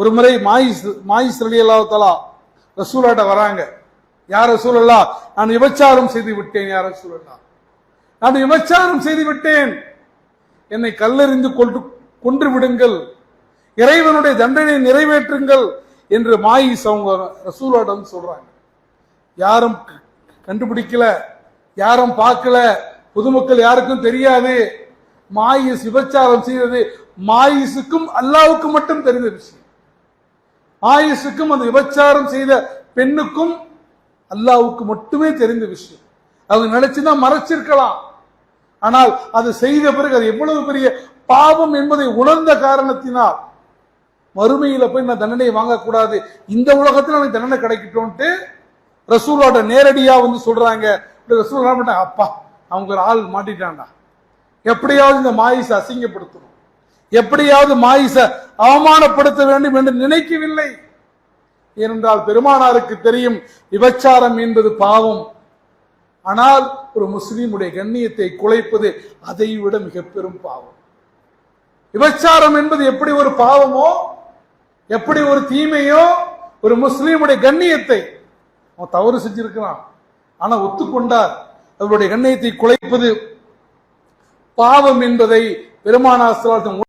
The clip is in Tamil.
ஒரு முறை மாயிஸ் ரலியல்லாஹு தஆலா ரசூலாட்ட வராங்க. யார் ரசூலல்லாஹ், நான் விபச்சாரம் செய்து விட்டேன். யார் ரசூலல்லாஹ், நான் விபச்சாரம் செய்து விட்டேன், என்னை கல்லெறிந்து கொன்று விடுங்கள், இறைவனுடைய தண்டனை நிறைவேற்றுங்கள் என்று மாயிஸ் அவங்க ரசூலாட்டம் சொல்றாங்க. யாரும் கண்டுபிடிக்கல, யாரும் பார்க்கல, பொதுமக்கள் யாருக்கும் தெரியாது. மாயிஸ் விபச்சாரம் செய்தது மாயிசுக்கும் அல்லாவுக்கும் மட்டும் தெரிந்த விஷயம். மாயிசுக்கும் அந்த விபச்சாரம் செய்த பெண்ணுக்கும் அல்லாவுக்கு மட்டுமே தெரிந்த விஷயம். அவங்க நினைச்சுதான் மறைச்சிருக்கலாம். ஆனால் அது செய்த பிறகு அது எவ்வளவு பெரிய பாவம் என்பதை உணர்ந்த காரணத்தினால் மறுமையில போய் நான் தண்டனை வாங்கக்கூடாது, இந்த உலகத்தில் எனக்கு தண்டனை கிடைக்கட்டும்ட்டு ரசூலோட நேரடியா வந்து சொல்றாங்க. ரசூல் அப்பா அவங்க ஒரு ஆள் மாட்டிட்டான்டா, எப்படியாவது இந்த மாயிசை அசிங்கப்படுத்தணும், எப்படியாவது மாயிசை அவமானப்படுத்த வேண்டும் என்று நினைக்கவில்லை. ஏனென்றால் பெருமானாருக்கு தெரியும் விபச்சாரம் என்பது பாவம். ஆனால் ஒரு முஸ்லீமுடைய கண்ணியத்தை குலைப்பது அதை விட மிக பெரும் பாவம். விபச்சாரம் என்பது எப்படி ஒரு பாவமோ, எப்படி ஒரு தீமையோ, ஒரு முஸ்லீமுடைய கண்ணியத்தை அவன் தவறு செஞ்சிருக்கிறான், ஆனா ஒத்துக்கொண்டார், அவருடைய கண்ணியத்தை குலைப்பது பாவம் என்பதை பெருமானார் ஸல்லல்லாஹு அலைஹி வஸல்லம்